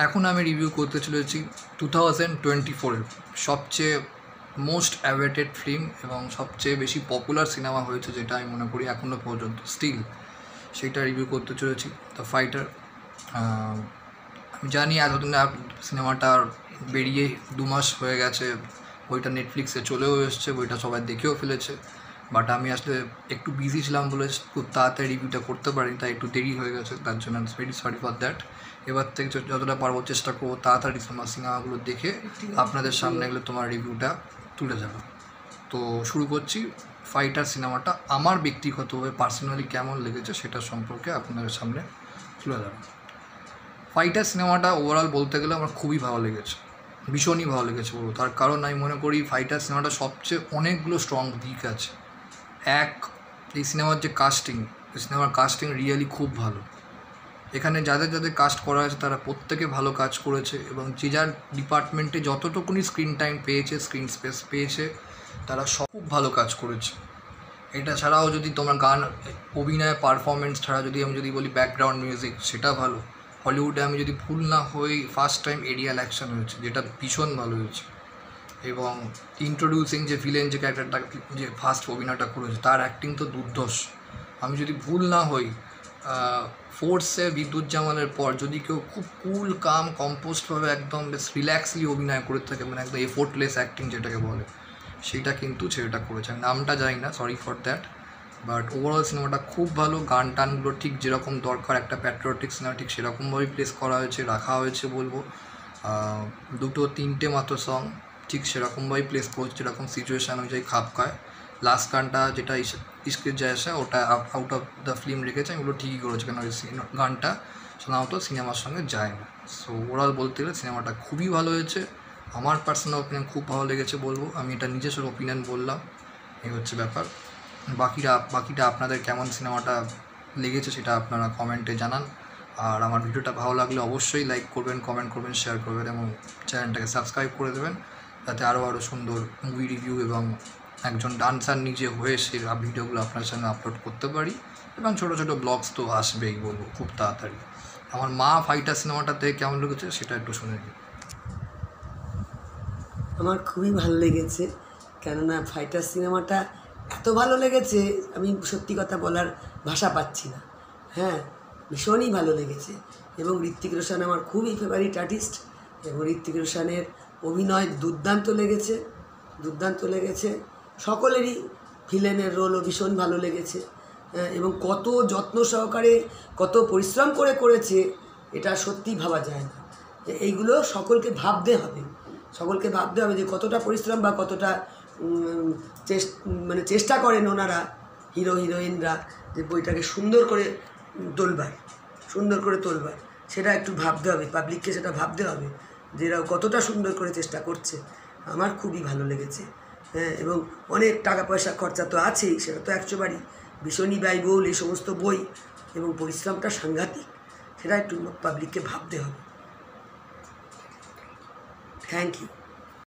এখন আমি রিভিউ করতে চলেছি 2024-এর সবচেয়ে মোস্ট অ্যাওয়েটেড ফিল্ম এবং সবচেয়ে বেশি পপুলার সিনেমা হয়েছে, যেটা আমি মনে করি এখনও পর্যন্ত স্টিল, সেইটা রিভিউ করতে চলেছি, দ্য ফাইটার। আমি জানি এতদিন সিনেমাটার বেরিয়ে 2 মাস হয়ে গেছে, বইটা নেটফ্লিক্সে চলেও এসছে, বইটা সবাই দেখেও ফেলেছে, বাট আমি আসলে একটু বিজি ছিলাম বলে খুব তাড়াতাড়ি রিভিউটা করতে পারিনি, তাই একটু দেরি হয়ে গেছে, তার জন্য ভেরি সরি ফর দ্যাট। এবার থেকে যতটা পারবো চেষ্টা করবো তাড়াতাড়ি তোমার সিনেমাগুলো দেখে আপনাদের সামনে এগুলো তোমার রিভিউটা তুলে যাবো। তো শুরু করছি। ফাইটার সিনেমাটা আমার ব্যক্তিগতভাবে পার্সোনালি কেমন লেগেছে সেটা সম্পর্কে আপনাদের সামনে তুলে যাবো। ফাইটার সিনেমাটা ওভারঅল বলতে গেলে আমার খুবই ভালো লেগেছে, ভীষণই ভালো লেগেছে বলবো। তার কারণ আমি মনে করি ফাইটার সিনেমাটা সবচেয়ে অনেকগুলো স্ট্রং দিক আছে। এই সিনেমার যে কাস্টিং, এই সিনেমার কাস্টিং রিয়েলি খুব ভালো। এখানে যাদের যাদের কাস্ট করা হয়েছে তারা প্রত্যেকে ভালো কাজ করেছে, এবং যে যার ডিপার্টমেন্টে যতটুকুনি স্ক্রিন টাইম পেয়েছে, স্ক্রিন স্পেস পেয়েছে, তারা সব খুব ভালো কাজ করেছে। এটা ছাড়াও যদি তোমার গান, অভিনয়, পারফরমেন্স ছাড়া আমি যদি বলি ব্যাকগ্রাউন্ড মিউজিক, সেটা ভালো। হলিউডে আমি যদি ভুল না হই ফার্স্ট টাইম এরিয়াল অ্যাকশন হয়েছে, যেটা ভীষণ ভালো হয়েছে। এবং ইন্ট্রোডিউসিং যে ভিলেন, যে ক্যারেক্টারটা, যে ফার্স্ট অভিনয়টা করেছে, তার অ্যাক্টিং তো দুর্ধর্ষ। আমি যদি ভুল না হই ফোর্সে বিদ্যুৎ জামালের পর যদি কেউ খুব কুল কাম কম্পোস্টভাবে একদম বেশ রিল্যাক্সলি অভিনয় করে থাকে, মানে একদম এফোর্টলেস অ্যাক্টিং যেটাকে বলে, সেটা কিন্তু ছেলেটা করেছে। আমি নামটা জানি না, sorry for that, but overall সিনেমাটা খুব ভালো। গান টানগুলো ঠিক যেরকম দরকার একটা প্যাট্রিয়টিক সিনেমা, ঠিক সেরকমভাবেই প্লেস করা হয়েছে, রাখা হয়েছে বলবো। 2-3টে মাত্র সং ঠিক সেরকমভাবেই প্লেস করছে, যেরকম সিচুয়েশান অনুযায়ী খাপ খায়। লাস্ট গানটা যেটা ইস্কের জায়সা, ওটা আউট অফ দ্য ফিল্ম রেখেছে, আমি ওগুলো ঠিকই করেছে, কেন ওই গানটা সাধারণত সিনেমার সঙ্গে যায় না। সো ওভারঅল বলতে গেলে সিনেমাটা খুবই ভালো হয়েছে। আমার পার্সোনাল ওপিনিয়ন খুব ভালো লেগেছে বলবো, আমি এটা নিজস্ব ওপিনিয়ন বললাম, এই হচ্ছে ব্যাপার। বাকিটা আপনাদের কেমন সিনেমাটা লেগেছে সেটা আপনারা কমেন্টে জানান। আর আমার ভিডিওটা ভালো লাগলে অবশ্যই লাইক করবেন, কমেন্ট করবেন, শেয়ার করবেন, এবং চ্যানেলটাকে সাবস্ক্রাইব করে দেবেন, যাতে আরও সুন্দর মুভি রিভিউ এবং একজন ডান্সার নিজে হয়ে সেই ভিডিওগুলো আপনার সামনে আপলোড করতে পারি। এবং ছোটো ছোটো ব্লগস তো আসবেই বলবো খুব তাড়াতাড়ি। আমার মা ফাইটার সিনেমাটাতে কেমন লেগেছে সেটা একটু শুনে নিই। আমার খুবই ভালো লেগেছে, কেননা ফাইটার সিনেমাটা এত ভালো লেগেছে আমি সত্যি কথা বলার ভাষা পাচ্ছি না। হ্যাঁ, ভীষণই ভালো লেগেছে। এবং ঋত্বিক রোশন আমার খুবই ফেভারিট আর্টিস্ট, এবং ঋত্বিক রোশনের অভিনয় দুর্দান্ত লেগেছে। সকলেরই ভিলেনের রোলও ভীষণ ভালো লেগেছে, এবং কত যত্ন সহকারে, কত পরিশ্রম করেছে, এটা সত্যি ভাবা যায় না। এইগুলো সকলকে ভাবতে হবে যে কতটা পরিশ্রম বা কতটা চেষ্টা করেন ওনারা, হিরো হিরোইনরা, যে বইটাকে সুন্দর করে তোলবার, সেটা একটু ভাবতে হবে, পাবলিককে সেটা ভাবতে হবে যে এরা কতটা সুন্দর করে চেষ্টা করছে। আমার খুবই ভালো লেগেছে। হ্যাঁ, এবং অনেক টাকা পয়সা খরচা তো আছেই, সেটা তো 100 বারই, ভীষণই ব্যয়বহুল এই সমস্ত বই, এবং পরিশ্রমটা সাংঘাতিক, সেটা একটু পাবলিককে ভাবতে হবে। Thank you.